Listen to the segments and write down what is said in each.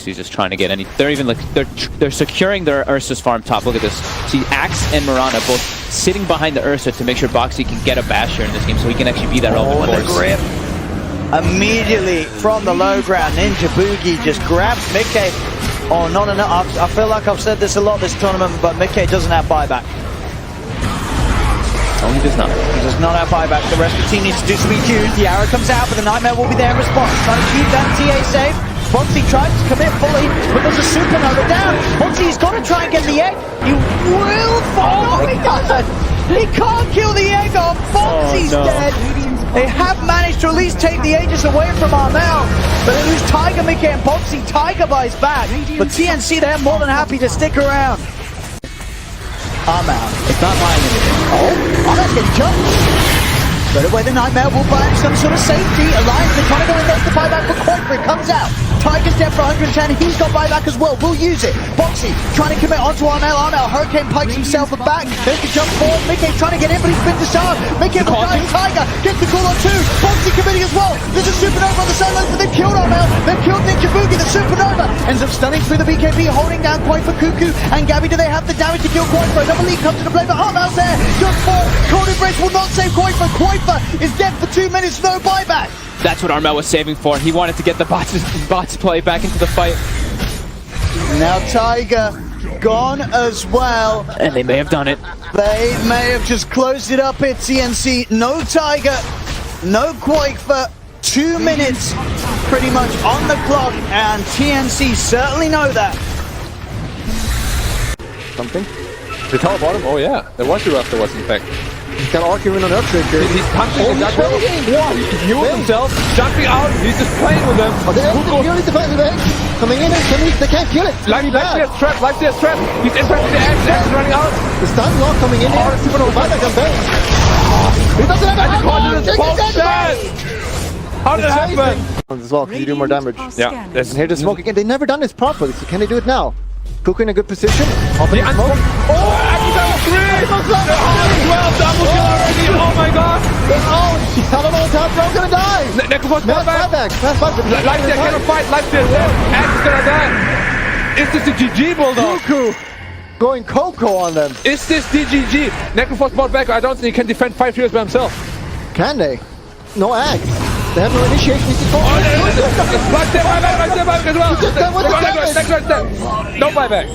Boxy's just trying to get any. They're even like they're securing their Ursa's farm top. Look at this. See, Axe and Mirana both sitting behind the Ursa to make sure Boxy can get a basher in this game, so he can actually be that relevant force. The grip. Immediately from the low ground, Ninja Boogie just grabs Mickey. Oh, not enough. I feel like I've said this a lot this tournament, but Mickey doesn't have buyback. Oh, he does not. He does not have buyback. The rest of the team needs to do some EQs. The arrow comes out, but the Nightmare will be there in response. Trying to keep that TA safe. Boxy tries to commit fully, but there's a supernova down. Boxy's got to try and get the egg. He will fall. No, he doesn't. He can't kill the egg off. Boxy's dead. They have managed to at least take the Aegis away from Armel, but they lose Tiger, Mickey, and Boxy. Tiger buys back, but TNC, they're more than happy to stick around. Armel. It's not buying anything. Oh, Armel's getting jumped. Right away, the Nightmare will buy him some sort of safety. Alliance, they're trying to go in there to buyback, but Quaker comes out. Tiger's dead for 110. He's got buyback as well. We'll use it. Boxy trying to commit onto Armel. Armel, Hurricane pikes himself back. There's the jump forward. Mickey trying to get in, but he's been disarmed. Mickey will die. Tiger gets the call on two. Boxy committing as well. There's a supernova on the sidelines, but they've killed Armel. They've killed Ninja Boogie. The supernova ends up stunning through the BKB, holding down Quaker, Kuku, and Gabbi. Do they have the damage to kill Quaker? Another lead comes into play, but Armel's there. Just four. Cold Embrace will not save Quaker. Quaker is dead for 2 minutes. No buyback. That's what Armel was saving for. He wanted to get the bots play back into the fight. Now Tiger gone as well. And they may have done it. They may have just closed it up at TNC. No Tiger, no Quake for 2 minutes pretty much on the clock, and TNC certainly know that. Something? They teleport him? Oh yeah, there was the rest there was in fact. He's got arguing on Earthshake here. He's punching the duck. He healed himself, jumping out, he's just playing with them. Oh, they're really defensive egg. Coming in, they can't kill it. Life steal's trap. He's interrupting the eggs, X is running out. The stun lock coming in here. Supernova buyback on base. He doesn't have any. How did it happen? As well, can you do more damage? Yeah. And here the smoke again. They've never done this properly, so can they do it now? Kuku in a good position. Opening smoke. Well, double kill already. Oh my god. Oh, I don't know what's happening. I'm gonna die. Necroforce buyback. Life there cannot fight. Life there. Axe is gonna die. Is this the GG, Bulldog? Kuku going Coco on them. Is this the GG? Necroforce bought back. I don't think he can defend 5 heroes by himself. Can they? No Axe. They have no initiation. Life there buyback as well. No buyback.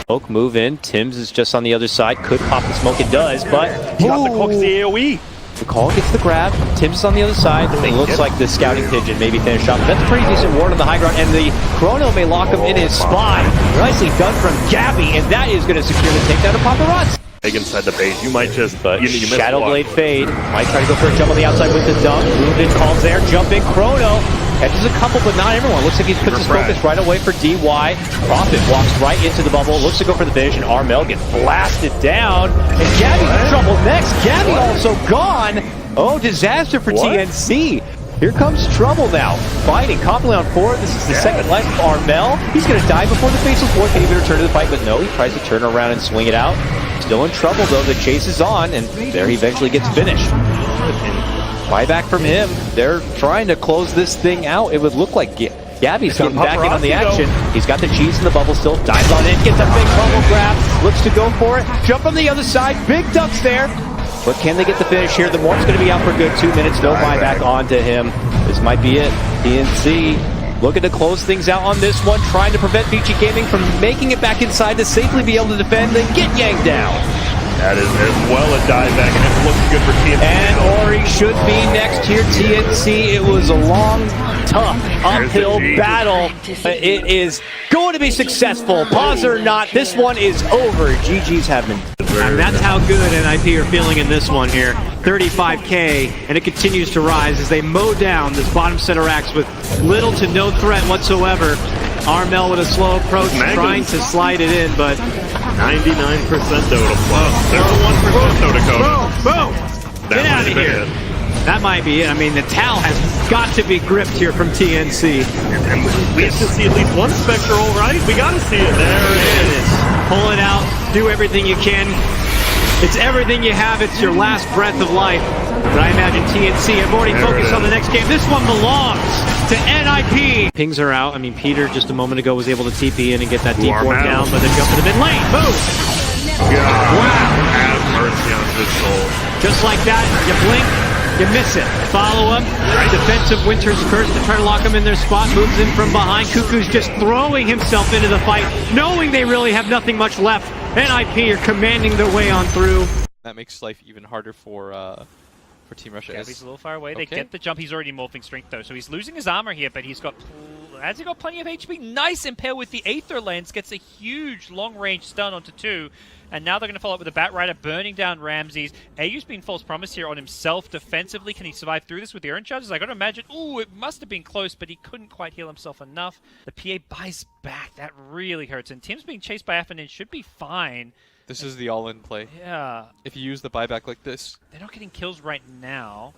Smoke move in. Tim's is just on the other side. Could pop the smoke. It does, but he got the call. The AoE. The call gets the grab. Tim's is on the other side. It looks like the scouting pigeon maybe finished off. That's a pretty decent ward on the high ground, and the Chrono may lock him in his spot. Nicely done from Gabbi, and that is going to secure the takedown of Paparazzi. Inside the base, you might just you Shadow Blade fade. Might try to go for a jump on the outside with the dunk. Movement calls there. Jumping Chrono. Catches a couple, but not everyone. Looks like he puts his focus right away for DY. Prophet walks right into the bubble. Looks to go for the vision. Armel gets blasted down. And Gabbi's in trouble next. Gabbi also gone. Oh, disaster for TNC. Here comes trouble now. Fighting. Complet on 4. This is the second life of Armel. He's going to die before the Faceless Boy can even return to the fight, but no, he tries to turn around and swing it out. Still in trouble though. The chase is on, and there he eventually gets finished. Buyback from him. They're trying to close this thing out. It would look like Gabbi's getting back in on the action. He's got the cheese in the bubble still. Dives on in, gets a big bubble grab. Looks to go for it. Jump on the other side. Big ducks there. But can they get the finish here? The Mort's going to be out for good 2 minutes. No buyback onto him. This might be it. TNC looking to close things out on this one. Trying to prevent Vici Gaming from making it back inside to safely be able to defend. Then get yanked down. That is as well a dive back, and it's looking good for TNC. And Ori should be next here. TNC, it was a long, tough, uphill battle. It is going to be successful. Pause or not, this one is over. GG's have been. And that's how good NIP are feeling in this one here. 35K, and it continues to rise as they mow down this bottom center axe with little to no threat whatsoever. Armel with a slow approach, trying to slide it in, but 99% Dota plus. There's a 1% Dota code. Boom! Get out of here. That might be it. I mean, the towel has got to be gripped here from TNC. And we have to see at least one Spectral, right? We got to see it. There it is. Pull it out. Do everything you can. It's everything you have. It's your last breath of life. But I imagine TNC have already focused on the next game. This one belongs to to NIP. Pings are out. I mean, Peter just a moment ago was able to TP in and get that deep ward down, but then jump to the mid lane. Boom! Have mercy on this soul. Just like that, you blink, you miss it. Follow up, defensive Winter's Curse to try to lock him in their spot, moves in from behind. Kuku's just throwing himself into the fight, knowing they really have nothing much left. NIP are commanding their way on through. That makes life even harder for Team Russia. Gabbi's a little far away. They get the jump. He's already morphing strength though, so he's losing his armor here, but he's got plenty of HP. Nice impair with the Aether Lens, gets a huge long-range stun onto 2. And now they're going to follow up with a Bat Rider, burning down Ramses. Eyyou's been false promise here on himself defensively. Can he survive through this with the Iron Charges? I got to imagine, ooh, it must have been close, but he couldn't quite heal himself enough. The PA buys back. That really hurts. And Tim's being chased by Afinin should be fine. This is the all-in play. Yeah. If you use the buyback like this. They're not getting kills right now.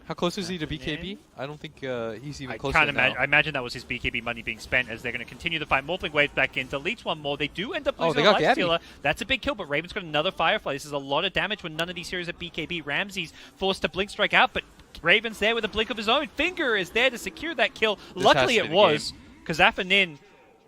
How close is he to BKB? I don't think he's even close. I imagine that was his BKB money being spent as they're going to continue the fight. Morphling Waves back in, deletes one more. They do end up losing a life stealer. That's a big kill, but Raven's got another Firefly. This is a lot of damage when none of these heroes are BKB. Ramsey's forced to blink strike out, but Raven's there with a blink of his own. Finger is there to secure that kill. Luckily it was, because Afinin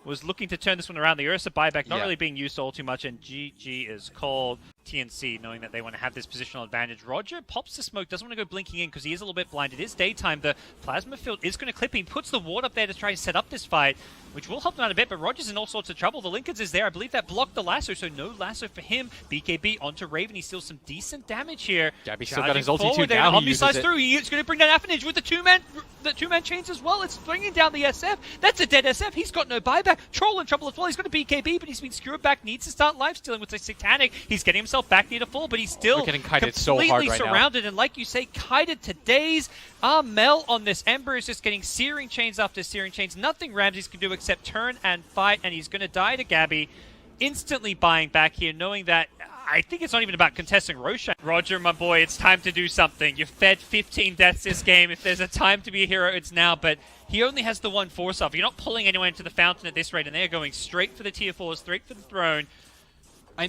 was looking to turn this one around. The Ursa buyback not really being used all too much, and GG is called. TNC knowing that they want to have this positional advantage. Roger pops the smoke, doesn't want to go blinking in because he is a little bit blind. It is daytime. The plasma field is going to clip him. Puts the ward up there to try and set up this fight, which will help him out a bit, but Roger's in all sorts of trouble. The Linkens is there. I believe that blocked the lasso, so no lasso for him. BKB onto Raven. He steals some decent damage here. Gabbi still got his ulti too. Now he uses it. Through. He's going to bring down Affinage with the two-man chains as well. It's bringing down the SF. That's a dead SF. He's got no buyback. Troll in trouble as well. He's got a BKB, but he's been skewered back. Needs to start life-stealing with the Satanic. He's getting himself back near to full, but he's still completely surrounded. And like you say, kited to days. Armel on this Ember is just getting searing chains after searing chains. Nothing Ramses can do except turn and fight, and he's going to die to Gabbi. Instantly buying back here, knowing that I think it's not even about contesting Roshan. Roger, my boy, it's time to do something. You've fed 15 deaths this game. If there's a time to be a hero, it's now. But he only has the one force off. You're not pulling anyone into the fountain at this rate, and they're going straight for the tier 4, straight for the throne.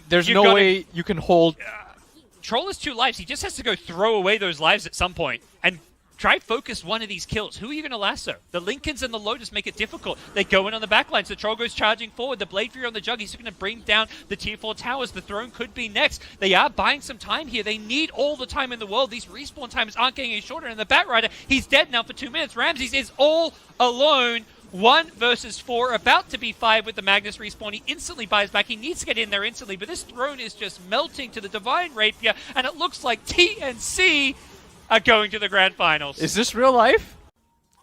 There's no way you can hold... Troll has 2 lives. He just has to go throw away those lives at some point and try focus one of these kills. Who are you going to lasso? The Linkens and the Lotus make it difficult. They go in on the backlines. The Troll goes charging forward. The Blade Fury on the Jug. He's going to bring down the tier 4 towers. The throne could be next. They are buying some time here. They need all the time in the world. These respawn times aren't getting any shorter. And the Bat Rider, he's dead now for 2 minutes. Ramses is all alone. 1 versus 4, about to be 5 with the Magnus respawn. He instantly buys back. He needs to get in there instantly, but this throne is just melting to the Divine Rapier, and it looks like TNC are going to the Grand Finals. Is this real life?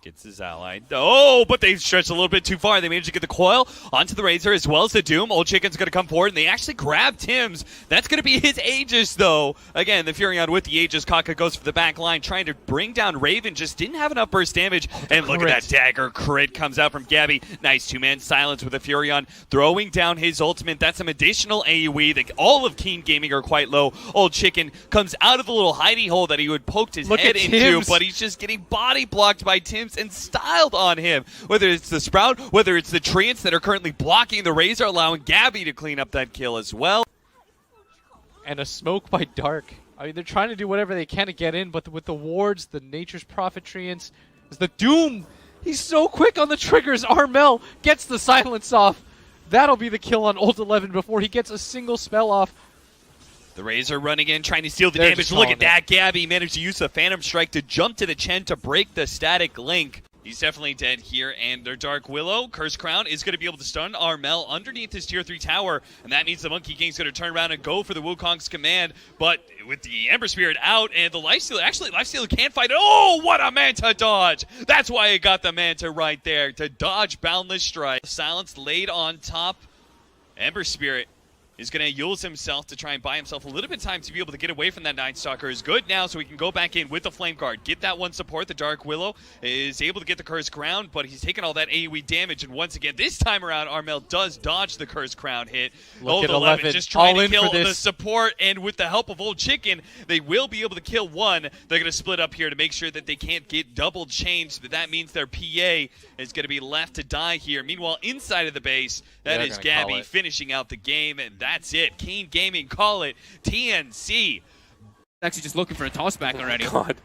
Gets his ally. Oh, but they stretched a little bit too far. They managed to get the coil onto the Razor as well as the Doom. Old Chicken's going to come forward, and they actually grab Tim's. That's going to be his Aegis, though. Again, the Furion with the Aegis. Kaka goes for the back line, trying to bring down Raven. Just didn't have enough burst damage. And look at that dagger crit comes out from Gabbi. Nice two-man silence with the Furion, throwing down his ultimate. That's some additional AoE. All of Heen Gaming are quite low. Old Chicken comes out of the little hidey hole that he would poked his head into, but he's just getting body blocked by Tim's and styled on him. Whether it's the Sprout, whether it's the Treants that are currently blocking the Razor, allowing Gabbi to clean up that kill as well. And a smoke by Dark. I mean, they're trying to do whatever they can to get in, but with the wards, the Nature's Prophet Treants, the Doom, he's so quick on the triggers. Armel gets the silence off. That'll be the kill on Ult 11 before he gets a single spell off. The Razor running in, trying to steal the damage. Look at that. Gabbi managed to use the Phantom Strike to jump to the Chen to break the static link. He's definitely dead here, and their Dark Willow, Curse Crown, is going to be able to stun Armel underneath his tier 3 tower, and that means the Monkey King's going to turn around and go for the Wukong's command, but with the Ember Spirit out and the Lifestealer, actually Lifestealer can't fight it. Oh, what a Manta dodge! That's why it got the Manta right there, to dodge Boundless Strike. Silence laid on top. Ember Spirit is going to use himself to try and buy himself a little bit of time to be able to get away from that Night Stalker. Is good now, so he can go back in with the Flame Guard. Get that one support. The Dark Willow is able to get the Curse Crown, but he's taking all that AoE damage. And once again, this time around, Armel does dodge the Curse Crown hit. Look at 11 just trying to kill the support, and with the help of Old Chicken, they will be able to kill one. They're going to split up here to make sure that they can't get double changed, but that means their PA is going to be left to die here. Meanwhile, inside of the base, that is Gabbi finishing out the game, and that's it. Heen Gaming call it TNC. Actually just looking for a toss back already. God.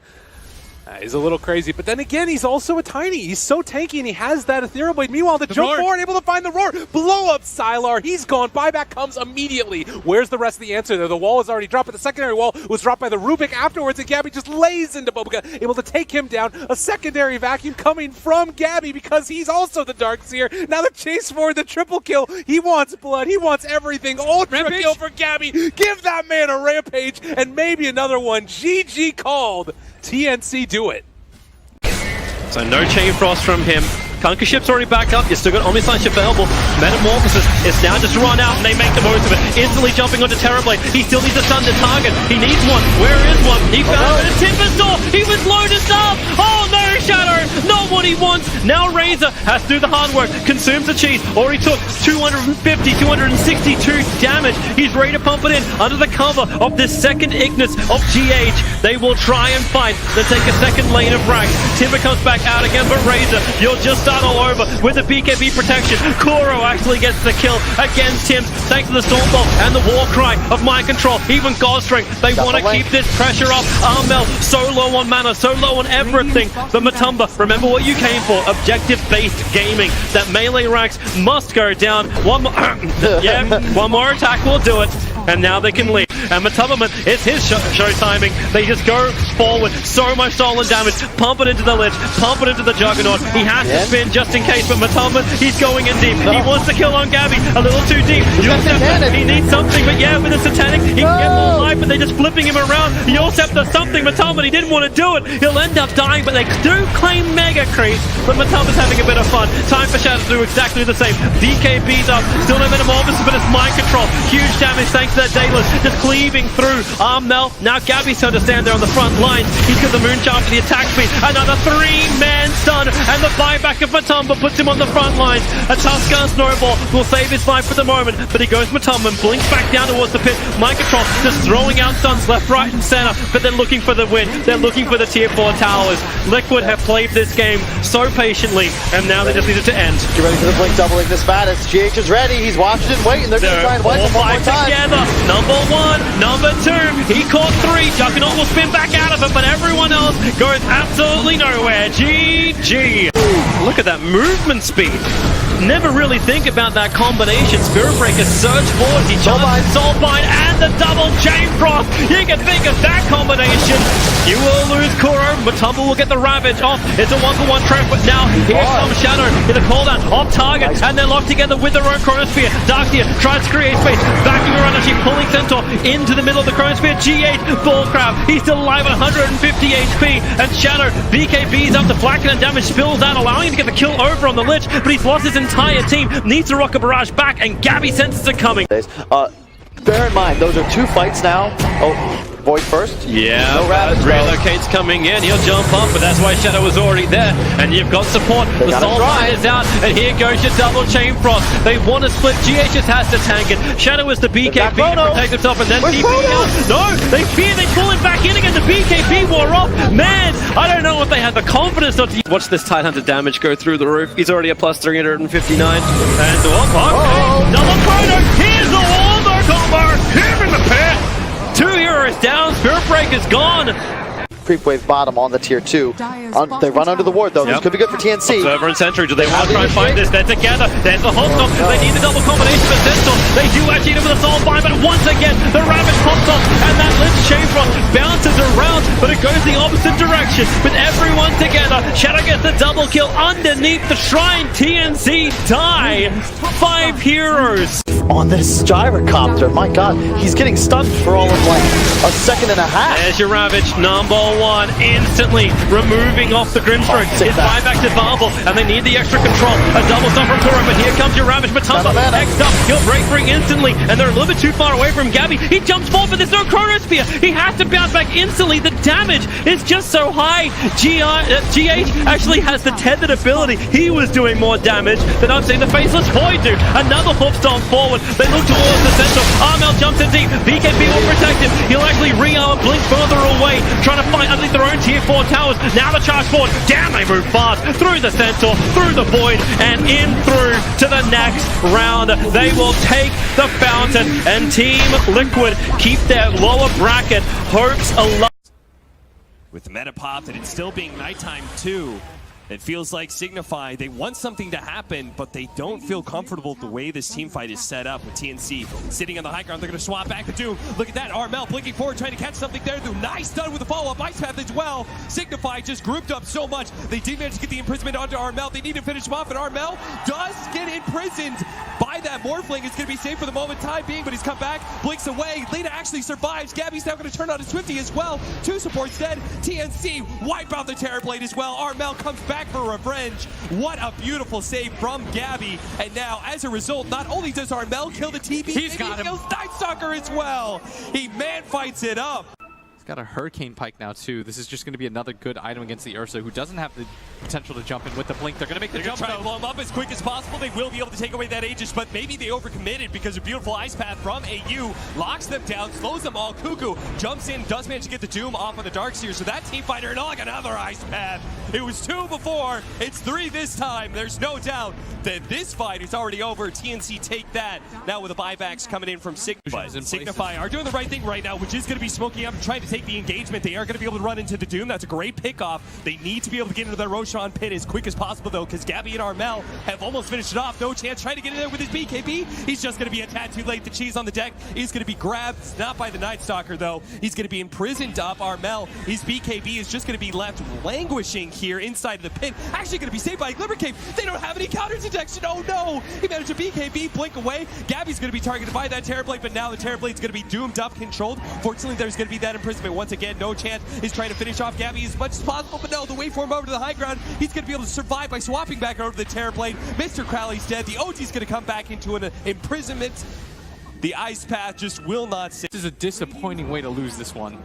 He's a little crazy, but then again, he's also a tiny. He's so tanky, and he has that Ethereal Blade. Meanwhile, the jump forward, able to find the roar. Blow up Sylar. He's gone. Buyback comes immediately. Where's the rest of the answer there? The wall is already dropped, but the secondary wall was dropped by the Rubik afterwards, and Gabbi just lays into Bobuka, able to take him down. A secondary vacuum coming from Gabbi because he's also the Darkseer. Now the chase forward, the triple kill. He wants blood. He wants everything. Ultra kill for Gabbi. Give that man a rampage, and maybe another one. GG called. TNC do it. So no Chain Frost from him. Conquer Ship's already back up. You still got Omniscience Ship available. Metamorphosis is now just run out, and they make the most of it. Instantly jumping onto Terrorblade. He still needs a stun to target. He needs one. Where is one? He found it. A Timbersaw. He was loaded up. Oh no, Shadow. Not what he wants. Now Razor has to do the hard work. Consumes the cheese. Already took 262 damage. He's ready to pump it in under the cover of this second Ignis of GH. They will try and fight. They take a second lane of frags. Timber comes back out again, but Razor, you'll just start all over with the BKB protection. Kuro actually gets the kill against him thanks to the Stormbolt and the war cry of Mind Control. Even Godstring, they want to keep this pressure up. Armel, so low on mana, so low on everything. But Matumba, remember what you came for. Objective-based gaming. That melee ranks must go down. One more, one more attack will do it. And now they can leave. And Matumba, it's his show timing. They just go forward. So much stolen damage. Pump it into the Lich. Pump it into the Juggernaut. He has to spin just in case, but Matumba, he's going in deep. He wants to kill on Gabbi. A little too deep. He needs something, but yeah, with a Satanic, he can get more life, but they're just flipping him around. Yosef does something. Matumba, he didn't want to do it. He'll end up dying, but they do claim Mega Creep. But Matumba's having a bit of fun. Time for Shadow to do exactly the same. BKB's up. Still no Metamorphosis, but it's Mind Control. Huge damage thanks to that Daedalus. Just cleaving through Armel. Now Gabbi's trying to stand there on the front line. He's got the Moonshot for the attack speed. Another 3-man stun, and the buyback of Matumba puts him on the front lines. A Tusker Snowball will save his life for the moment, but he goes Matumba and blinks back down towards the pit. Mind Control just throwing out stuns left, right, and center, but they're looking for the win. They're looking for the tier 4 towers. Liquid have played this game so patiently, and now they just need it to end. Get ready for the blink double Ignis Madness. GH is ready. He's watching and waiting. They're going to try and wipe him one more time. Together. Number 1, number 2. He caught 3. Juggernaut will spin back out of it, but everyone else goes absolutely nowhere. GG. Look at that movement speed. Never really think about that combination. Spirit Breaker surge forward. He charges Soulbind and the double Chain Frost. You can think of that combination. You will lose Kuro. Matumba will get the Ravage off. It's a 1-for-1 trap, but now here comes Shadow in the cooldown off target, and they're locked together with their own Chronosphere. Darkseer tries to create space, backing around, actually pulling Centaur into the middle of the Chronosphere. GH Bullcrab. He's still alive at 150 HP, and Shadow BKB's up to Flacken, and damage spills out, allowing him to get the kill over on the Lich, but he's lost his entire team. Needs to rock a barrage back, and Gabbi senses it coming. Bear in mind, those are 2 fights now. Void first. Yeah, no Relocate's coming in. He'll jump up, but that's why Shadow was already there. And you've got support. The Soulbind is out, and here goes your double Chain Frost. They want to split. GH just has to tank it. Shadow is the BKB to protect himself, and then TP out. No, they fear they pull him back in again. The BKB wore off. Man, I don't know if they had the confidence not to watch this Tidehunter damage go through the roof. He's already a plus 359. And double Chrono. Here's the Waldo combo. Here in the pit. 2 heroes down, Spirit Breaker's gone. Creep wave bottom on the tier 2. They run under the ward though. This could be good for TNC. Observer and Sentry, do they want to try and find this? They're together. There's the hold stop. They need the double combination of Sentinel. They do actually hit him with a Soulbind, but once again, the Ravage pops off, and that Lich Chain Frost bounces around, but it goes the opposite direction. With everyone together, Shadow gets the double kill underneath the shrine. TNC die. 5 heroes. On this gyrocopter, my god, he's getting stunned for all of like a second and a half. There's your Ravage, number 1, instantly removing off the Grimstroke. His buyback is vulnerable, and they need the extra control. A double stun from Kuro, but here comes your Ravage. Matumba next up, he'll break free instantly, and they're a little bit too far away from Gabbi. He jumps forward, but there's no Chronosphere. He has to bounce back instantly. The damage is just so high. GH actually has the tethered ability. He was doing more damage than I've seen the Faceless Void do. Another hoof stomp forward. They look towards the center. Armel jumps in deep. BKB will protect him. He'll actually re-arm Blink further away, trying to fight underneath their own tier 4 towers. Now the charge forward. Damn, they move fast. Through the Centaur, through the Void, and in through to the next round. They will take the Fountain, and Team Liquid keep their lower bracket hopes alive. with meta popped and it's still being nighttime too. It feels like Signify, they want something to happen, but they don't feel comfortable the way this team fight is set up with TNC sitting on the high ground. They're going to swap back to Doom. Look at that, Armel blinking forward, trying to catch something there. Doom, nice done with the follow-up ice path as well. Signify just grouped up so much. They did manage to get the imprisonment onto Armel. They need to finish him off, and Armel does get imprisoned by that Morphling. It's going to be safe for the moment time being, but he's come back, blinks away. Lena actually survives. Gabbi's now going to turn on his Swifty as well. 2 supports dead. TNC wipe out the Terrorblade as well. Armel comes back for revenge. What a beautiful save from Gabbi. And now, as a result, not only does Armel kill the TB, he kills Nightstalker as well. He man fights it up. He's got a Hurricane Pike now too. This is just going to be another good item against the Ursa, who doesn't have the potential to jump in with the blink. They're going to make the jump. Try to blow him up as quick as possible. They will be able to take away that Aegis, but maybe they overcommitted because a beautiful ice path from Eyyou locks them down, slows them all. Kuku jumps in, does manage to get the Doom off of the Darkseer, so that team fighter, and oh, like another ice path. It was 2 before, it's 3 this time. There's no doubt that this fight is already over. TNC take that. Now with the buybacks coming in from Signify. Signify are doing the right thing right now, which is going to be smoking up and trying to take the engagement. They are going to be able to run into the Doom. That's a great pickoff. They need to be able to get into their Roshan pit as quick as possible, though, because Gabbi and Armel have almost finished it off. No chance trying to get in there with his BKB. He's just going to be a tad too late. The cheese on the deck is going to be grabbed, not by the Nightstalker, though. He's going to be imprisoned up. Armel, his BKB is just going to be left languishing here inside of the pit. Actually going to be saved by Glimmer Cave. They don't have any counter detection. Oh, no. He managed a BKB, blink away. Gabbi's going to be targeted by that Terrorblade, but now the Terrorblade's going to be doomed up, controlled. Fortunately, there's going to be that imprisonment once again. No chance. He's trying to finish off Gabbi as much as possible, but no, the waveform over to the high ground. He's going to be able to survive by swapping back over to the Terrorblade. Mr. Crowley's dead. The OG's going to come back into an imprisonment. The ice path just will not save. This is a disappointing way to lose this one.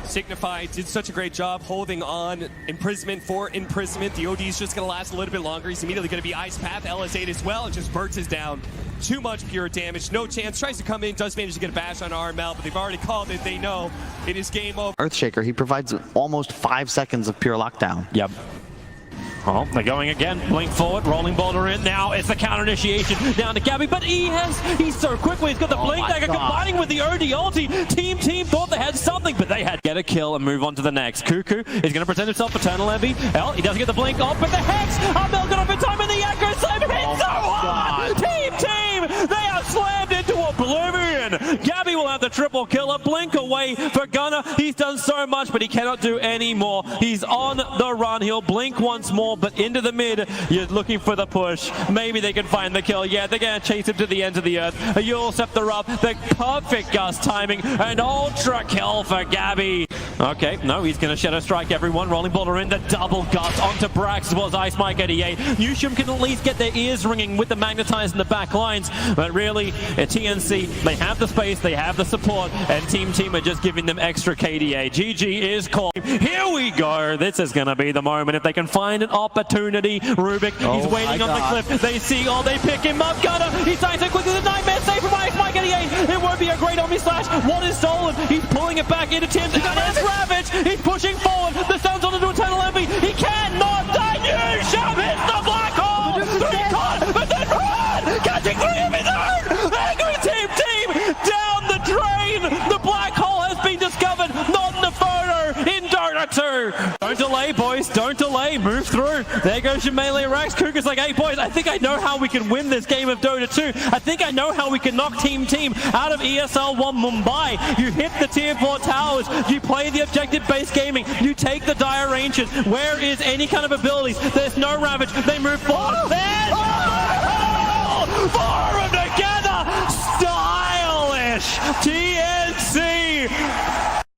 Signify did such a great job holding on imprisonment for imprisonment. The OD is just going to last a little bit longer. He's immediately going to be ice path, LS8 as well. It just burns us down. Too much pure damage. No chance. Tries to come in. Does manage to get a bash on Armel, but they've already called it. They know it is game over. Earthshaker, he provides almost 5 seconds of pure lockdown. Yep. Well, they're going again. Blink forward, rolling boulder in. Now it's the counter initiation down to Gabbi, but he's so quickly. He's got the blink dagger combining with the OD ulti. Team thought they had something, but they had get a kill and move on to the next. Kuku is going to present himself Eternal Envy. Hell, he doesn't get the blink off, but the Hex! Armel got off in time and the aggro slam hit so hard! Team! They are slammed into oblivion! Gabbi will have the triple kill. A blink away for Gunner. He's done so much, but he cannot do any more. He's on the run. He'll blink once more, but into the mid, you're looking for the push. Maybe they can find the kill. Yeah, they're going to chase him to the end of the earth. Eyyou Scepter up, the perfect gust timing, and ultra kill for Gabbi. Okay, no, he's going to Shadow Strike everyone. Rolling boulder in, the double gust onto Brax as well as Ice Mike 88. Yushim can at least get their ears ringing with the Magnetize in the back lines, but really, at TNC, they have the space, they have the support, and Team are just giving them extra KDA. GG is called. Here we go. This is going to be the moment if they can find an opportunity. Rubik, he's waiting on the cliff. They see, they pick him up. Gunner, he's trying to quickly. The Nightmare save from Ice Mike 88. It won't be a great Omni Slash. What is stolen? He's pulling it back into Tim. There's Ravage. He's pushing forward. The Sun's on into Eternal Envy. He cannot die. Yushim hits the black hole. 3 caught, but then run! Catching 3 of his own! There goes Team! Down the drain! The black hole has been discovered. Not in the photo in Dota 2. Don't delay, boys. Don't delay. Move through. There goes your melee Rax. Kuku's like, hey, boys, I think I know how we can win this game of Dota 2. I think I know how we can knock Team out of ESL One Mumbai. You hit the tier 4 towers. You play the objective-based gaming. You take the dire ancient. Where is any kind of abilities? There's no Ravage. They move forward. There's 4 of them together. Stylish. TNC.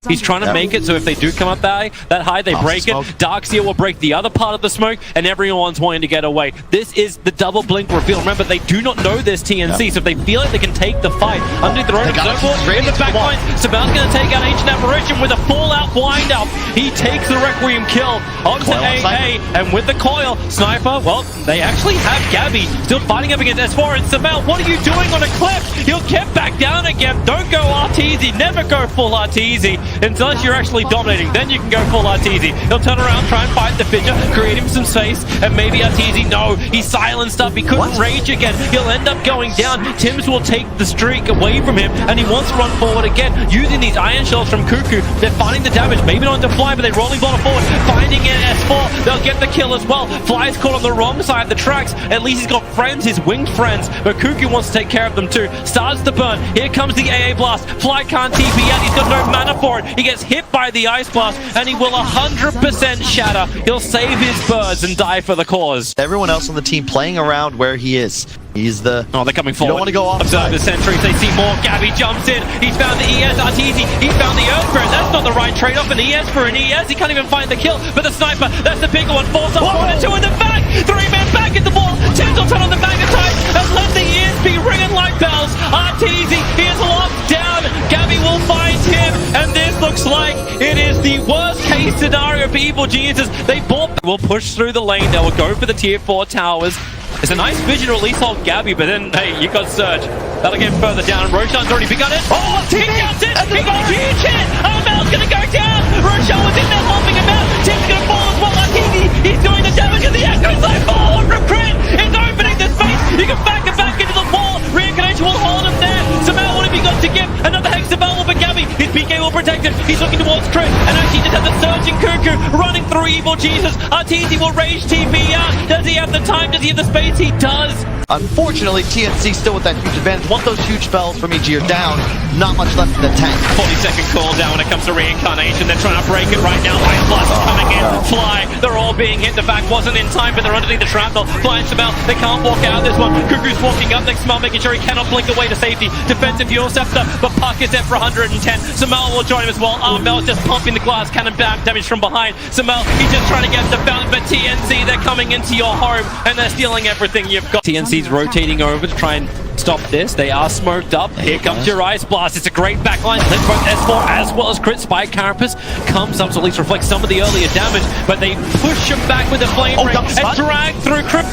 He's trying to make it so if they do come up that high, they break it. Darkseer will break the other part of the smoke, and everyone's wanting to get away. This is the double blink reveal. Remember, they do not know this TNC, so if they feel like they can take the fight underneath their own in the back line, Sabal's going to take out Ancient Apparition with a fallout wind-up. He takes the Requiem kill onto AA, and with the coil, Sniper, well, they actually have Gabbi still fighting up against S4, and Sabal, what are you doing on a cliff? He'll get back down again. Don't go Arteezy, never go full Arteezy. unless you're actually dominating. Then you can go full Arteezy. He'll turn around, try and fight the Fidger, create him some space, and maybe Arteezy, no, he's silenced up. He couldn't rage again. He'll end up going down. Tims will take the streak away from him, and he wants to run forward again, using these iron shells from Kuku. They're finding the damage, maybe not into Fly, but they're rolling bottom forward, finding an S4. They'll get the kill as well. Fly's caught on the wrong side of the tracks. At least he's got friends, his winged friends, but Kuku wants to take care of them too. Starts to burn. Here comes the AA blast. Fly can't TP out. He's got no mana for it. He gets hit by the ice blast, and he will 100% shatter. He'll save his birds and die for the cause. Everyone else on the team playing around where he is. He's the... Oh, they're coming forward. You don't want to go off. Observe the sentries. They see more. Gabbi jumps in. He's found the ES. Arteezy. He's found the Earth Spirit. That's not the right trade-off. An ES for an ES. He can't even find the kill. But the sniper, that's the bigger one. Force up 1 and 2 in the back. 3-man back at the ball. Tims will turn on the magnetite and let the ears be ringing like bells. Arteezy, he is locked down. Gabbi will find him. And this looks like it is the worst case scenario for Evil Geniuses. They both will push through the lane. They will go for the tier 4 towers. It's a nice vision to at least hold Gabbi, but then, hey, you got Surge. That'll get further down. Roshan's already begun it. Oh, he counts it! He got a huge hit! Armel's gonna go down! Roshan was in there helping him out! Tim's gonna fall as well. Arteezy, he's doing the damage of the Echo so far! From Crit! It's opening the space! You can back him back into the wall! Reincarnation will hold him there! Somehow, what have you got to give? Another Hex available for Gabbi! His PK will protect him! He's looking towards Crit! And actually just has the Surging Kuku running through Evil Jesus! Arteezy will rage TP out! Does he have the time? Does he have the space? He does. Unfortunately, TNC still with that huge advantage. Once those huge spells from EG are down, not much left in the tank. 40-second cooldown when it comes to reincarnation. They're trying to break it right now. Ice Blast is coming in. Fly. They're all being hit. The back wasn't in time, but they're underneath the shrapnel. Flying Smell. They can't walk out of this one. Kuku's walking up next. Smell making sure he cannot blink away to safety. Defensive Fuel Scepter, but Puck is set for 110. Samel will join him as well. Armel just pumping the glass cannon back. Damage from behind. Samel, he's just trying to get the bounce, but TNC, they're coming into your home, and they're stealing everything you've got. TNC's rotating over to try and stop this. They are smoked up. Here comes your Ice Blast. It's a great backline. Let both S4 as well as Crit. Spike Carapace comes up to at least reflect some of the earlier damage, but they push him back with a Flame Ring and drag through Crit.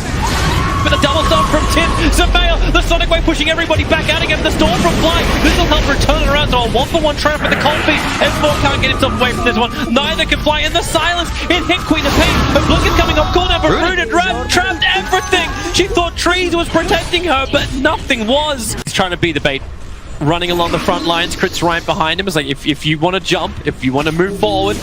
With a double stun from Tim. Zambale, the Sonic Wave pushing everybody back out again. The Storm from Fly. This will help return it around to a 1-for-1 trap with the Cold Beast. S4 can't get himself away from this one. Neither can Fly. In the silence, it hit Queen of Pain. Her Blink is coming off cooldown, but Rooted trapped everything. She thought Trees was protecting her, but nothing was. He's trying to be the bait. Running along the front lines, Crit's right behind him. It's like, if you want to jump, if you want to move forward,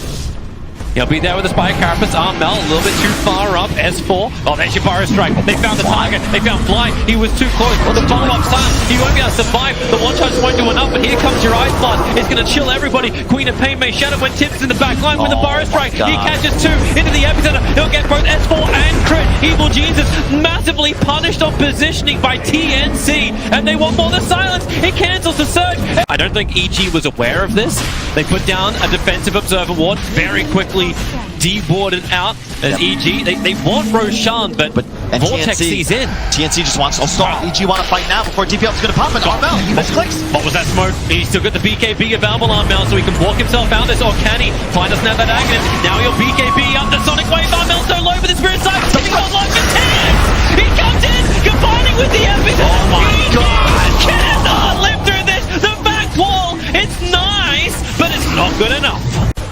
he'll be there with the Spike Carapace. Armel a little bit too far up. S4. Oh, there's your Burrow Strike. They found the target. They found Fly. He was too close. Oh, the follow-up stun. He won't be able to survive. The one-shots won't do enough, but here comes your Ice Blast. It's going to chill everybody. Queen of Pain may shatter when Tips in the back line with the Burrow Strike. He catches 2 into the epicenter. He'll get both S4 and Crit. Evil Jesus massively punished on positioning by TNC, and they want more than silence. It cancels the surge. I don't think EG was aware of this. They put down a defensive observer ward very quickly. Deboarded out as EG. They want Roshan, but Vortex sees in. TNC just wants to start. EG want to fight now before DPL's going to pop it. Armel, he misclicks. What was that smoke? He's still got the BKB available, Armel, so he can walk himself out this. Or can he? Fly doesn't have that agony. Now he'll BKB up the Sonic Wave. Armel's so low, but the Spirit Side. He goes like a 10. He comes in, combining with the Epicenter. Oh my God. Cannot live through this. The back wall. It's nice, but it's not good enough.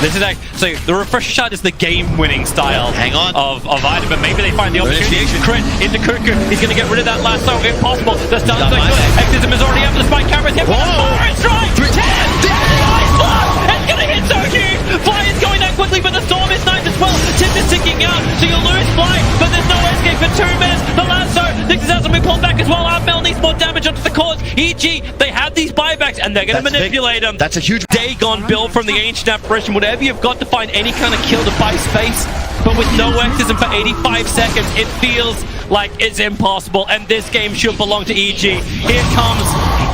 This is so the refresh shot is the game-winning style of item, but maybe they find the opportunity. Crit into Kuku. He's going to get rid of that lasso. Impossible. The stun is Exism is already up to the Spike Carapace. Hit with a Forest Strike. 10. Ice Blast. It's going to hit so huge. Fly is going that quickly, but the Storm is nice as well. Tip is ticking out, so you'll lose Fly, but there's no escape for 2 minutes. The lasso. This has to be pulled back as well. Armel needs more damage onto the cores. EG, they have these buybacks, and they're going to manipulate them. That's a huge Dagon build from the Ancient Apparition. Whatever you've got to find any kind of kill to buy space, but with no X's and for 85 seconds, it feels like it's impossible, and this game should belong to EG. Here comes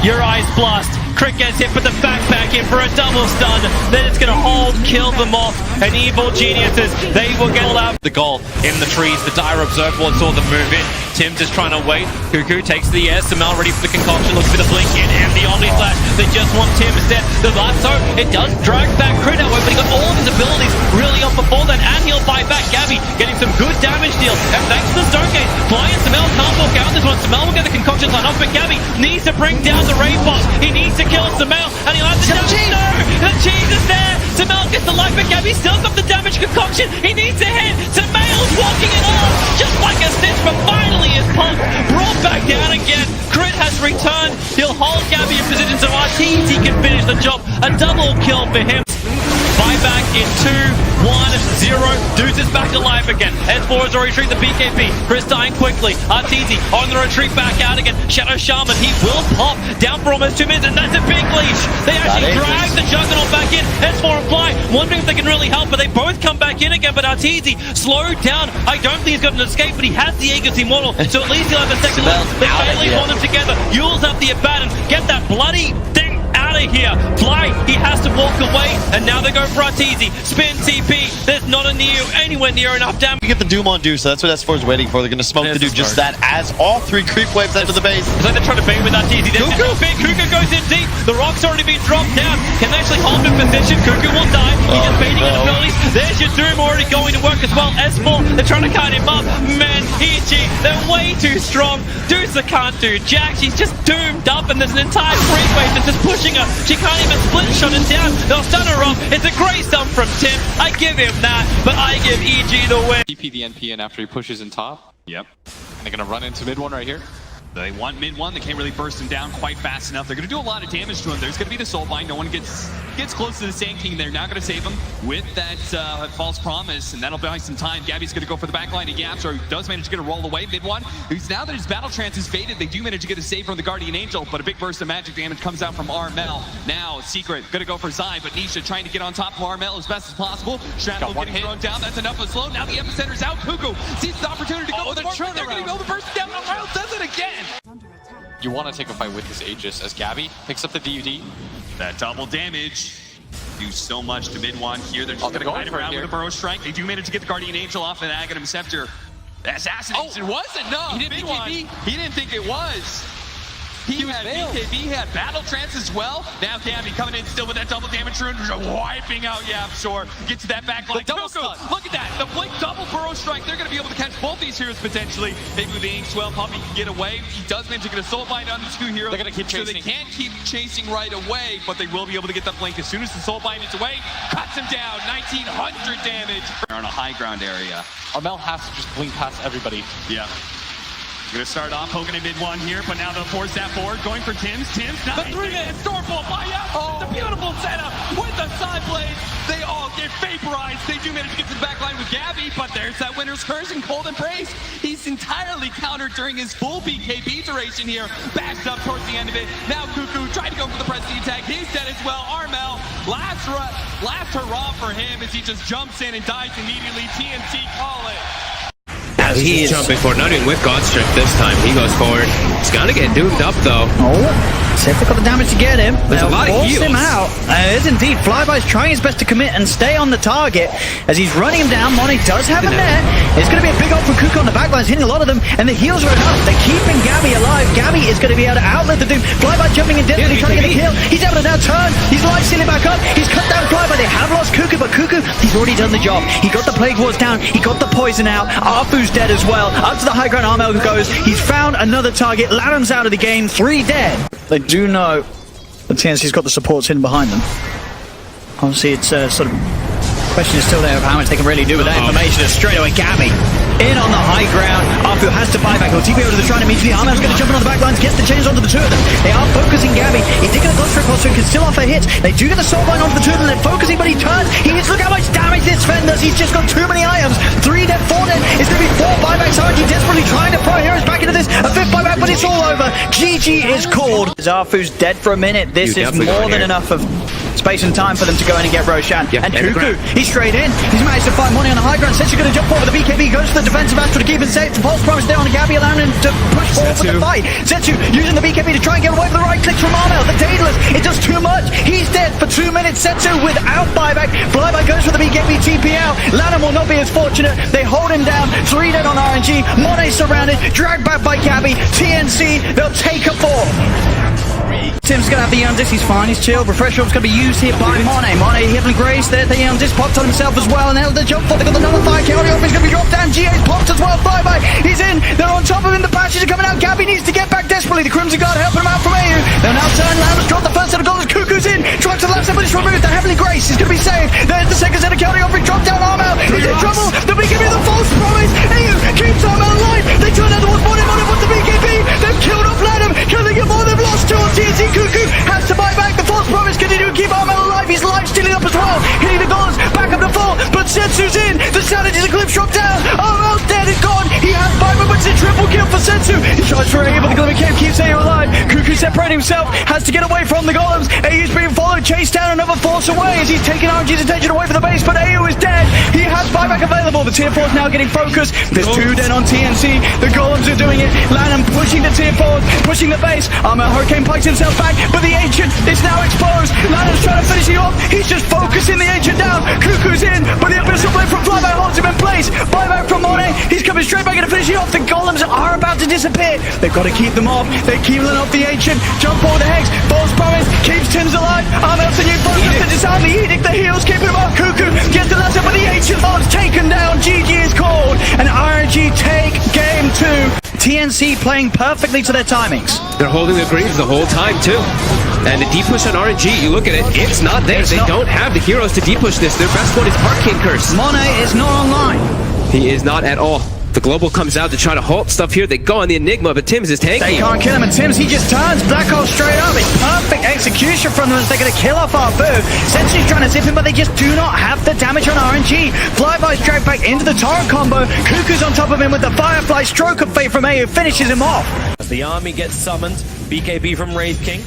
your Ice Blast. Crit gets hit, but the backpack in for a double stun. Then it's going to hold, kill them off, and Evil Geniuses, they will get out the goal in the trees. The Dire Observer Ward saw them move in. Tim's just trying to wait. Kuku takes the air. Samel ready for the concoction. Looks for the blink in and the Omni Slash. They just want Tim instead. The lasso, it does drag back Crit however, but he got all of his abilities really up before that, and he'll fight back. Gabbi getting some good damage deal. And thanks to the Stonegate, Fly and Samel can't walk out this one. Samel will get the concoctions on off, but Gabbi needs to bring down the Raid Boss. He needs to kill Samel, and he'll have to jump. No! The cheese is there! Gabbi's still got the damage concoction. He needs a hit. Samael's walking it off, just like a stitch, but finally is pumped. Brought back down again. Crit has returned. He'll hold Gabbi in position so Arcana can finish the job. A double kill for him. Buyback in 2-1-0. Deuce is back alive again. S4 has already retrieved the BKB. Chris dying quickly. Arteezy on the retreat back out again. Shadow Shaman, he will pop. Down for almost 2 minutes, and that's a big leash. They actually drag the Juggernaut back in. S4 and Fly, wondering if they can really help, but they both come back in again. But Arteezy slowed down. I don't think he's got an escape, but he has the Aegis Immortal, so at least he'll have a second look. They finally want them together. Yule's up the Abaddon. Get that bloody thing out of here. Fly, he has to walk away, and now they go for Arteezy. Spin TP. There's not a Neo anywhere near enough damage. You get the Doom on Deuce, so that's what S4 is waiting for. They're going to smoke to do just that as all 3 creep waves enter the base. It's like they're trying to bait with Arteezy. Kuku goes in deep. The rock's already been dropped down. Can they actually hold him in position? Kuku will die. He's just baiting his abilities. There's your Doom already going to work as well. S4, they're trying to cut him up. Man, EG, they're way too strong. Deuce can't do jack. She's just doomed up, and there's an entire creep wave that's just pushing her. She can't even split shot it down. They'll stun her up. It's a great stun from Tim. I give him that, but I give EG the win. TP the NP in after he pushes in top. Yep. And they're gonna run into mid one right here. They want mid one. They can't really burst him down quite fast enough. They're going to do a lot of damage to him. There's going to be the Soulbind. No one gets close to the Sand King. They're now going to save him with that false promise, and that'll buy some time. Gabbi's going to go for the backline. He gaps, or he does manage to get a roll away mid one. Now that his battle trance is faded, they do manage to get a save from the Guardian Angel, but a big burst of magic damage comes out from Armel. Now Secret going to go for Zai, but Nisha trying to get on top of Armel as best as possible. Shrapnel getting thrown down. That's enough of slow. Now the Epicenter's out. Kuku sees the opportunity to go with the turn. They're going to be able to burst down. Armel does it again. You want to take a fight with this Aegis as Gabbi picks up the DUD. That double damage do so much to mid one here. They're just going to kite around with a Burrow Strike. They do manage to get the Guardian Angel off an Aghanim Scepter. Assassination wasn't enough. He didn't think it was. He had BKB, he had Battle Trance as well. Now Gabbi coming in still with that double damage rune, wiping out Yapshore. Get to that back line. Kuku, look at that. The Blink double Burrow Strike. They're going to be able to catch both these heroes potentially. Maybe with the Inkswell, Puppy can get away. He does manage to get a Soulbind on the 2 heroes. They're going to keep chasing. So they can't keep chasing right away, but they will be able to get that Blink as soon as the Soulbind is away. Cuts him down. 1900 damage. They're on a high ground area. Armel has to just blink past everybody. Yeah. Going to start off poking in mid one here, but now they'll force that forward. Going for Tim's. Now the 3-minute Stormbolt by out. The beautiful setup with the side blades. They all get vaporized. They do manage to get to the back line with Gabbi, but there's that Winter's Curse and Cold Embrace. He's entirely countered during his full BKB duration here. Bashed up towards the end of it. Now Kuku tried to go for the Prestige attack. He's dead as well. Armel, last hurrah for him as he just jumps in and dies immediately. TNC call it. As he's jumping forward, not even with God Strength this time. He goes forward. He's gonna get doomed up though. See if they've got the damage to get him. There's a lot of heals. Him out. It is indeed. Flyby's trying his best to commit and stay on the target as he's running him down. Money does have a net. It's going to be a big ult for Kuku on the backlines, hitting a lot of them, and the heals are enough. They're keeping Gabbi alive. Gabbi is going to be able to outlive the Doom. Flyby jumping in desperately, trying to get a kill. He's able to now turn. He's life sealing back up. He's cut down Flyby. They have lost Kuku, but Kuku, he's already done the job. He got the Plague Wards down. He got the poison out. Arfu's dead as well. Up to the high ground, Armel goes. He's found another target. Lanham's out of the game. 3 dead. They do know the TNC's got the supports hidden behind them. Obviously, it's sort of question is still there of how much they can really do with that information. And straight away, Gabbi in on the high ground. Arfu has to buy back. He'll TP over to the shrine immediately. Armel's going to jump in on the back lines, gets the chains onto the 2 of them. They are focusing Gabbi. He did get a cluster across, so he can still offer hits. They do get the soulbind onto the 2 of them. They're focusing, but he turns. He hits. Look how much damage this fenders. He's just got too many items. 3 dead, 4 dead. It's going to be 4 buybacks. RNG desperately trying to throw heroes back into this. A 5th buyback, but it's all over. GG is called. Arfu's dead for a minute. This is more than enough of space and time for them to go in and get Roshan. And Kuku, he's straight in. He's managed to find money on the high ground. Setsu's going to jump forward with the BKB. Goes for the defensive Astro to keep it safe. The false promise there on the Gabbi, allowing him to push forward for the fight. Setsu using the BKB to try and get away with the right clicks from Armel. The Daedalus, it does too much. He's dead for 2 minutes. Setsu without buyback. Flyby goes for the BKB TP out. Lanham will not be as fortunate. They hold him down. 3 dead on RNG. Monet surrounded. Dragged back by Gabbi. TNC, they'll take a 4. Tim's going to have the Disc, he's fine, he's chill. Refresh Orb's going to be used here by Monet. Monet, Heavenly Grace, there, the Disc popped on himself as well, and now the jump for, they got the number 5, Carry off, he's going to be dropped down, GA's popped as well, Flyby, he's in, they're on top of him, the patches are coming out, Gabbi needs to get back desperately, the Crimson Guard helping him out from Eyyou. They'll now turn, Lamb's dropped the first set of goals, Kuku's in, trying back to the left side, but it's removed. The Heavenly Grace is going to be saved. There's the second set of counting offering. Drop down Armel. He's in trouble. The BKB, the false promise. Eyyou keeps Armel alive. They turn out towards Monet. Monet wants the BKB. They've killed off Lanham. Can they get more? They've lost two on TNC. Kuku has to buy back. The false promise continue to keep Armel alive. He's life stealing up as well. Hitting the goals. Back up the full. But Setsu's in. The Savage is a clip drop down. Armel's dead and gone. He has 5 but it's a triple kill for Setsu. He tries for Eyyou, but the Glimmer Cave keeps Eyyou alive. Kuku separating himself. Has to get away from the golems. Eyyou's being followed. Chased down another force away as he's taking RNG's attention away from the base. But Eyyou is dead. He has buyback available. The tier 4 is now getting focused. There's 2 dead on TNC. The golems are doing it. Lanham pushing the tier 4, pushing the base. Hurricane pikes himself back, but the Ancient is now exposed. Lanham's trying to finish it off. He's just focusing the Ancient down. Kuku's in, but the Abyssal Blade from Flyby holds him in place. Buyback from Monet. He's coming straight back and finishing off. The golems are about to disappear. They've got to keep them off. They're keeping off the Ancient. Jump over the Hex. False promise. Keeps Tim's alive. Armel's the new focus. The disarming Edict. The heals keeping him up. Kuku gets the last one, but the Ancient Lord's taken down. GG is called. And RNG take game 2. TNC playing perfectly to their timings. They're holding their greaves the whole time too. And the deep push on RNG, you look at it, it's not there. They don't have the heroes to deep push this. Their best one is Arcane Curse. Monet is not online. He is not at all. The Global comes out to try to halt stuff here. They go on the Enigma, but Tims is tanking. They can't kill him, and Tims, he just turns Black Hole straight up. It's perfect execution from them as they're going to kill off our boo. Sensu's trying to zip him, but they just do not have the damage on RNG. Flyby's dragged back into the Torrent combo. Kuku's on top of him with the Firefly. Stroke of Fate from Eyyou finishes him off. As the army gets summoned, BKB from Wraith King.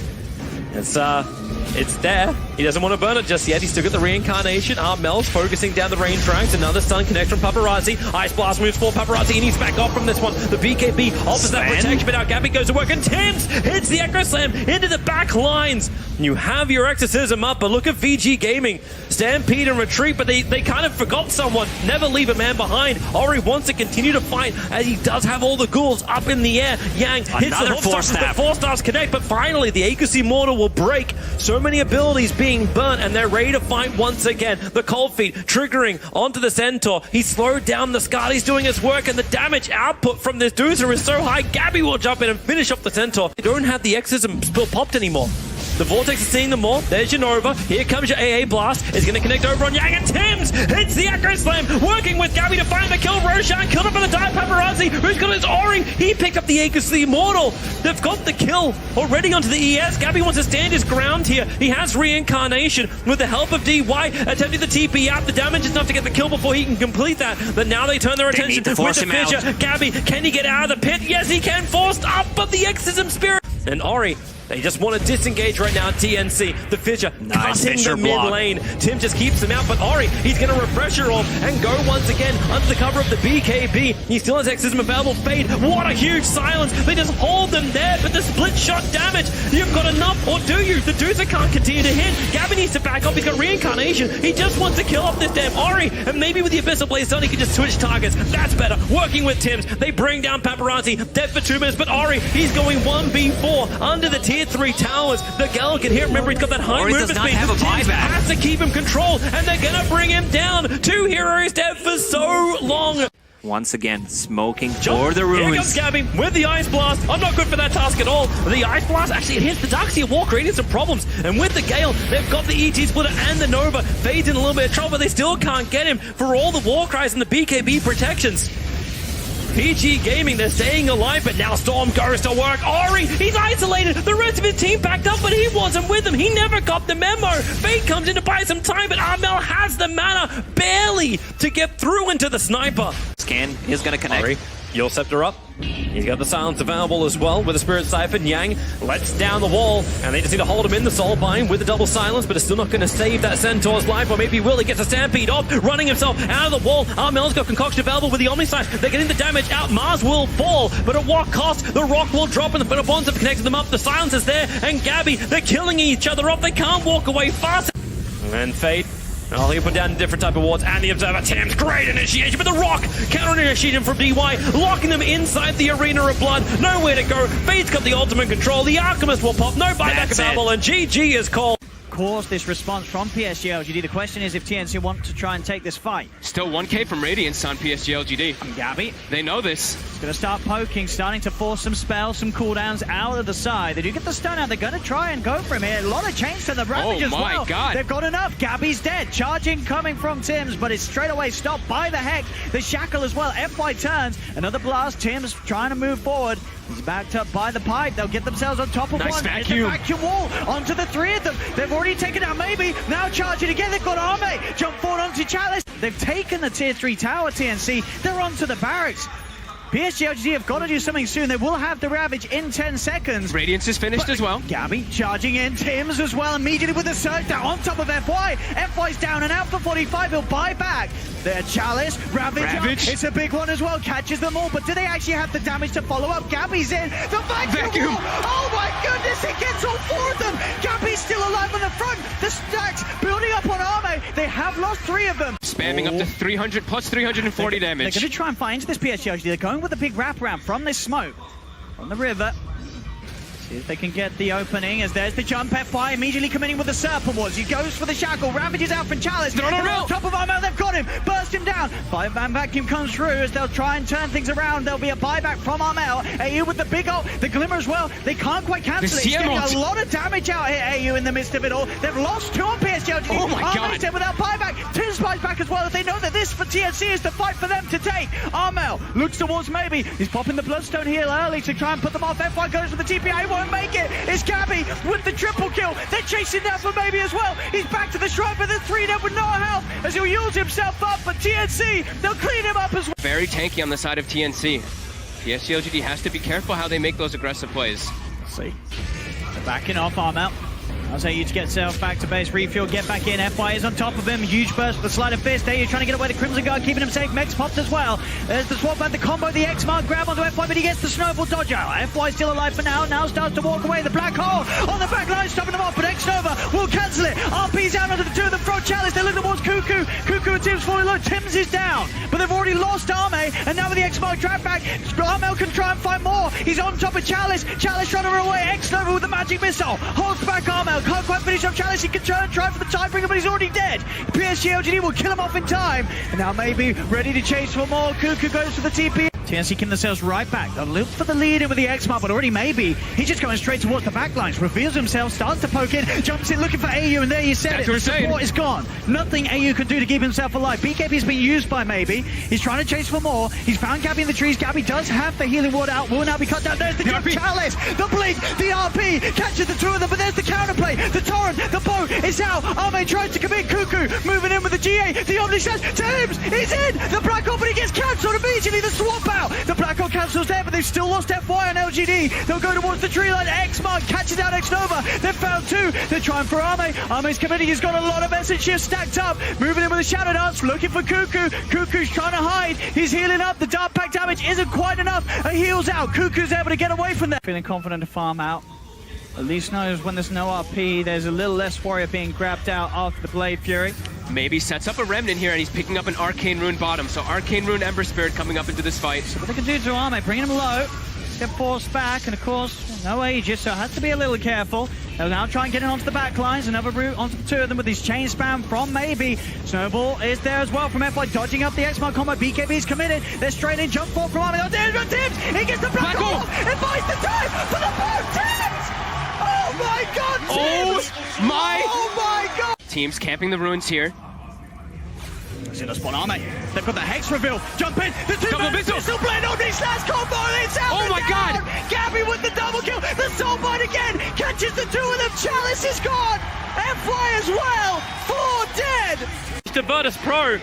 It's there. He doesn't want to burn it just yet. He's still got the reincarnation. Armel's focusing down the range drags. Another stun connect from Paparazzi. Ice Blast moves for Paparazzi. He needs to back off from this one. The BKB offers that protection, but now Gabbi goes to work, and Tims hits the Echo Slam into the back lines. You have your Exorcism up, but look at VG Gaming. Stampede and retreat, but they kind of forgot someone. Never leave a man behind. Ori wants to continue to fight as he does have all the ghouls up in the air. Yang hits the 4 stars connect, but finally the Aegis Immortal will break. So many abilities being burnt, and they're ready to fight once again. The Cold Feet triggering onto the Centaur. He slowed down the Scar. He's doing his work, and the damage output from this Doozer is so high. Gabbi will jump in and finish off the Centaur. They don't have the Exorcism spell popped anymore. The Vortex is seeing them more. There's your Nova. Here comes your AA Blast. It's going to connect over on Yang, and Tims hits the Echo Slam, working with Gabbi to find the kill. Roshan killed him by the die. Paparazzi, who's got his Ori. He picked up the Aegis the Immortal. They've got the kill already onto the ES. Gabbi wants to stand his ground here. He has reincarnation with the help of DY, attempting the TP out. The damage is enough to get the kill before he can complete that. But now they turn their attention with the Fissure. Gabbi, can he get out of the pit? Yes, he can. Forced up, but the Exorcism Spirit. And Ori, they just want to disengage right now. TNC, the Fissure, cutting the mid lane. Tim just keeps him out, but Ori, he's going to refresh her off and go once again under the cover of the BKB. He still has Exorcism available. Fade, what a huge silence. They just hold them there, but the split shot damage, you've got enough, or do you? The Doozer can't continue to hit. Gabbi needs to back up. He's got reincarnation. He just wants to kill off this damn Ori, and maybe with the Abyssal Blaze done, he can just switch targets. That's better. Working with Tims, they bring down Paparazzi, dead for 2 minutes, but Ori, he's going 1v4 under the tier 3 towers. The Gale can hit. Remember, he's got that high movement speed. Tims has to keep him controlled, and they're gonna bring him down. 2 heroes dead for so long. Once again, smoking for the ruins. Here comes Gabbi with the Ice Blast. I'm not good for that task at all. The Ice Blast actually hits the Darkseer Wall, creating some problems. And with the Gale, they've got the ET Splitter and the Nova. Fade's in a little bit of trouble, but they still can't get him for all the War Cries and the BKB protections. PG Gaming, they're staying alive, but now Storm goes to work. Ori, he's isolated. The rest of his team backed up, but he wasn't with them. He never got the memo. Fate comes in to buy some time, but Armel has the mana barely to get through into the sniper. Scan is going to connect. Ori, your Scepter up. He's got the silence available as well with the Spirit Siphon. Yang lets down the wall, and they just need to hold him in the Soulbind with the double silence, but it's still not going to save that Centaur's life, or maybe will. He gets a Stampede off, running himself out of the wall. Armel's got Concoction available with the Omniscience. They're getting the damage out. Mars will fall, but at what cost? The Rock will drop, and the Fitter Bonds have connected them up. The silence is there, and Gabbi, they're killing each other off. They can't walk away fast. And Fate, oh, he put down different type of wards, and the Observer. Tims, great initiation, but the Rock counter initiation from DY, locking them inside the Arena of Blood. Nowhere to go. Fade's got the ultimate control. The Alchemist will pop. No buyback available, and GG is called. course, this response from PSG LGD. The question is if TNC want to try and take this fight. Still 1k from Radiance on PSG LGD. And Gabbi. They know this. He's going to start poking, starting to force some spells, some cooldowns out of the side. They do get the stun out. They're going to try and go for him here. A lot of chains to the Ravage as well. Oh my god. They've got enough. Gabbi's dead. Charging coming from Tims, but it's straight away stopped by the Hex. The Shackle as well. FY turns. Another blast. Tims trying to move forward. He's backed up by the pipe. They'll get themselves on top of nice one. Vacuum. It's a vacuum wall onto the three of them. They've already taken out maybe. Now charging again. They've got Armel. Jump forward onto Chalice. They've taken the tier 3 tower, TNC. They're onto the barracks. PSG LGD have got to do something soon. They will have the Ravage in 10 seconds. Radiance is finished as well. Gabbi charging in. Tims as well immediately with the surge down on top of FY. FY's down and out for 45. He'll buy back. Their Chalice. Ravage. It's a big one as well. Catches them all. But do they actually have the damage to follow up? Gabbi's in. The vacuum. Oh my goodness. It gets all 4 of them. Gabbi's still alive on the front. The stacks building up on Armel. They have lost 3 of them. Spamming up to 300 plus 340 damage. They're going to try and fight into this PSG LGD. They're going with a big wraparound from this smoke from the river. See if they can get the opening as there's the jump. FY immediately committing with the Serpent Wars. He goes for the Shackle. Ravages out from Chalice. No. On top of Armel, they've got him. Burst him down. 5-man vacuum comes through as they'll try and turn things around. There'll be a buyback from Armel. Eyyou with the big ult. The Glimmer as well. They can't quite cancel it. It's getting a lot of damage out here, Eyyou, in the midst of it all. They've lost 2 on PSG LGD. Oh my god. Dead without buyback. Tim spies back as well as they know that this for TNC is the fight for them to take. Armel looks towards maybe. He's popping the Bloodstone heal early to try and put them off. FY goes for the TPA. Won't make it. It's Gabbi with the triple kill. They're chasing down for maybe as well. He's back to the shrine, but the 3 dead with no health as he'll use himself up. But TNC, they'll clean him up as well. Very tanky on the side of TNC. PSG LGD has to be careful how they make those aggressive plays. Let's see. They're backing off Armel. I'll say you to get yourself back to base, refuel, get back in. FY is on top of him. Huge burst with the Sleight of Fist. Eyyou trying to get away. The Crimson Guard keeping him safe. Mex popped as well. There's the swap and the combo. The X-Mark grab onto FY, but he gets the Snowball dodge out. FY still alive for now. Now starts to walk away. The Black Hole on the back line, stopping them off, but X-Nova will cancel it. RP's out onto the 2 of them. Frog Chalice. They look towards Kuku. Kuku and Tim's falling low. Tim's is down, but they've already lost Armel, and now with the X-Mark drag back, Armel can try and find more. He's on top of Chalice. Chalice trying to run away. X-Nova with the magic missile. Holds back Armel. Can't quite finish off Chalice. He can try for the Tidebringer, but he's already dead. PSG LGD will kill him off in time. And now maybe ready to chase for more. Kuku goes for the TP. TNC can themselves right back. They'll look for the lead in with the X-Mark, but already maybe. He's just going straight towards the backlines. Reveals himself, starts to poke in, jumps in looking for Eyyou, and there you said it. The support is gone. Nothing Eyyou can do to keep himself alive. BKB's been used by maybe. He's trying to chase for more. He's found Gabbi in the trees. Gabbi does have the healing ward out. Will now be cut down. There's the jump. Chalice, the blink, the RP catches the 2 of them, but there's the counterplay. The torrent, the boat is out. Armel tries to commit. Kuku moving in with the GA. The Omni says, Tims is in. The Black Hole, but he gets cancelled immediately. The swap out. The Black Hole cancels there, but they've still lost FY on LGD. They'll go towards the tree line. X-Mark catches out X-Nova. They've found 2. They're trying for Armel. Armel's committing. He's got a lot of essence shifts stacked up. Moving in with a Shadow Dance. Looking for Kuku. Kuku's trying to hide. He's healing up. The Dark Pack damage isn't quite enough. He heals out. Kuku's able to get away from there. Feeling confident to farm out. At least knows when there's no RP, there's a little less warrior being grabbed out after the Blade Fury. Maybe sets up a Remnant here, and he's picking up an Arcane Rune bottom. So Arcane Rune Ember Spirit coming up into this fight. So what they can do to Armel, bringing him low, get forced back, and of course, no Aegis, so has to be a little careful. They'll now try and get in onto the back lines, another route onto the 2 of them with his chain spam from maybe. Snowball is there as well from FY, dodging up the X-Mark combo. BKB is committed. They're straight in, jump forward from Armel. Oh, there's Tims! He gets the Black Hole! It buys the time for the boat! Tims! Oh my god, Tims! Oh my god! Teams camping the runes here. He's in a spot, Armel. They've got the Hex reveal. Jump in. The 2-man missile blade on his last combo. It's out. Oh my god! Gabbi with the double kill. The Soulbite again. Catches the 2 of them. Chalice is gone. FY as well. 4 dead. To Virtus Pro.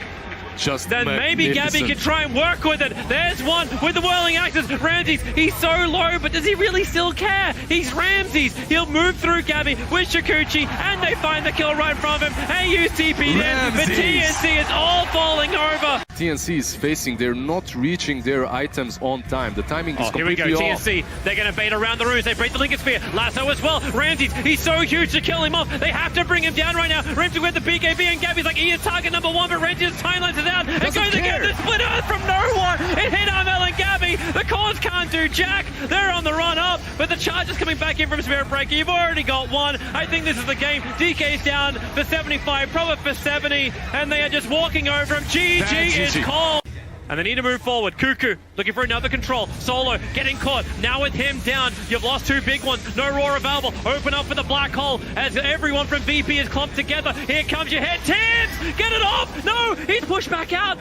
Just then maybe Gabbi can try and work with it. There's one with the whirling axes. Ramses, he's so low, but does he really still care? He's Ramses. He'll move through Gabbi with Shikuchi, and they find the kill right from him. Eyyou's TP'd in, but TNC is all falling over. TNC is facing, they're not reaching their items on time. The timing is completely off. Here we go, TNC. They're going to bait around the runes. They break the Lincoln Spear. Lasso as well. Ramses, he's so huge to kill him off. They have to bring him down right now. Ramses with the BKB, and Gabbi's like, he is target number 1, but Ramses' timelines is out. It goes again, the split earth from nowhere. It hit Armel and Gabbi. The cause can't can't do jack. They're on the run up, but the charge is coming back in from Spirit Breaker. You've already got one. I think this is the game. DK's down for 75, Proba for 70, and they are just walking over him. GG is called. And they need to move forward. Kuku looking for another control. Solo getting caught. Now with him down, you've lost two big ones. No roar available. Open up for the black hole as everyone from VP is clumped together. Here comes your head. Tims! Get it off! No! He's pushed back out.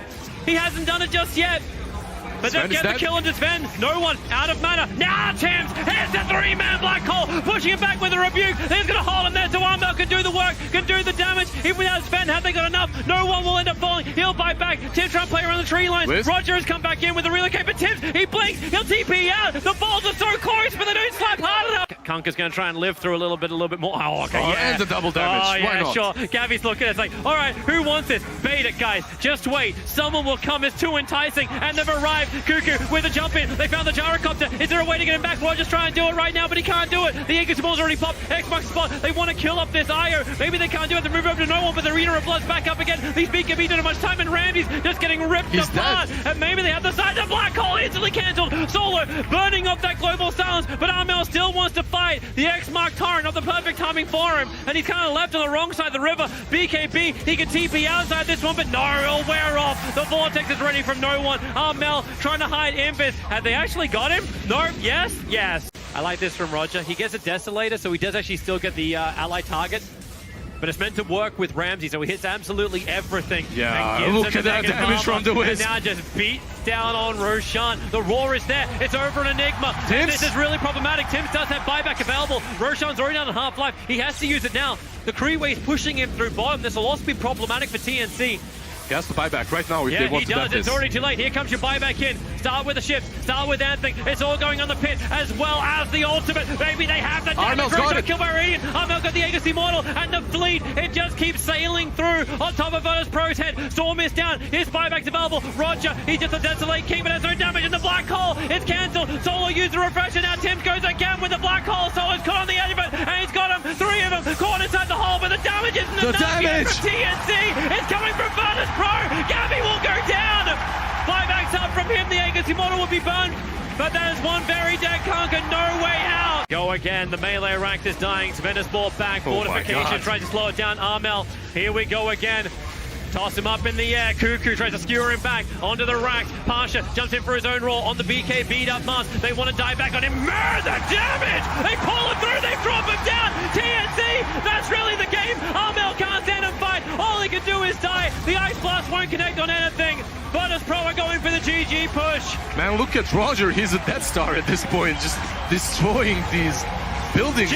He hasn't done it just yet. But they'll get the kill into Sven. No one out of mana. Now Tims here's the three-man black hole. Pushing him back with a rebuke. He's going to hold him there. So Armel can do the work, can do the damage. Even without Sven, have they got enough? No one will end up falling. He'll bite back. Tims trying to play around the tree lines. Roger has come back in with a relocate. But Tims, he blinks. He'll TP out. The balls are so close, but they don't slap hard enough. Kunka's going to try and live through a little bit more. Oh, okay, yeah. And the double damage. Oh, yeah, why not? Sure. Gabby's looking at it. It's like, all right, who wants this? Bait it, guys. Just wait. Someone will come. It's too enticing. And they've arrived. Kuku with a jump in. They found the gyrocopter. Is there a way to get him back? Roger's trying to do it right now, but he can't do it. The Eagles ball's already popped. Xbox spot. They want to kill up this Eyyou. Maybe they can't do it. They move over to no one, but the Arena of Blood's back up again. These BKB don't have much time, and Ramsey's just getting ripped apart. Dead. And maybe they have the side. The black hole instantly cancelled. Solo burning off that global silence, but Armel still wants to fight. The X-Mark Torrent, not the perfect timing for him, and he's kind of left on the wrong side of the river. BKB, he can TP outside this one, but no, it'll wear off. The Vortex is ready from no one. Armel trying to hide Impus. Have they actually got him? No, yes, yes. I like this from Roger. He gets a Desolator, so he does actually still get the ally target. But it's meant to work with Ramsey, so he hits absolutely everything. Yeah, look at that damage from the Wisp. And now just beat down on Roshan. The roar is there. It's over an Enigma. This is really problematic. Tims does have buyback available. Roshan's already down on half-life. He has to use it now. The Creeway's pushing him through bottom. This will also be problematic for TNC. He has to buy back right now if they want to he does. bet this. It's already too late. Here comes your buyback in. Start with the shift. Start with Anthony. It's all going on the pit as well as the ultimate. Maybe they have the damage. Armel's got it. Kill by Radiant. Armel got the Aegis Immortal and the fleet. It just keeps sailing through on top of Virtus Pro's head. Storm is down. His buyback's available. Roger, he's just a Desolate King, but has no damage in the black hole. It's cancelled. Solo used the refresher. Now Tims goes again with the black hole. Solo's caught on the edge of it, and he's got him. Three of them caught inside the hole, but the damage isn't enough yet from TNC. It's coming from Virtus Pro. Gabbi will go down. Buybacks up from him. The Aegis Immortal will be burned. But that is one very dead Conquer. No way out. Go again. The melee rank is dying. Sven is brought back. Fortification tries to slow it down. Armel. Here we go again. Toss him up in the air. Kuku tries to skewer him back onto the racks. Pasha jumps in for his own roll on the BK beat up mask. They want to die back on him. Murder damage! They pull him through. They drop him down. TNC, that's really the game. Armel can't stand and fight. All he can do is die. The Ice Blast won't connect on anything. Virtus Pro are going for the GG push. Man, look at Roger. He's a Death Star at this point, just destroying these buildings.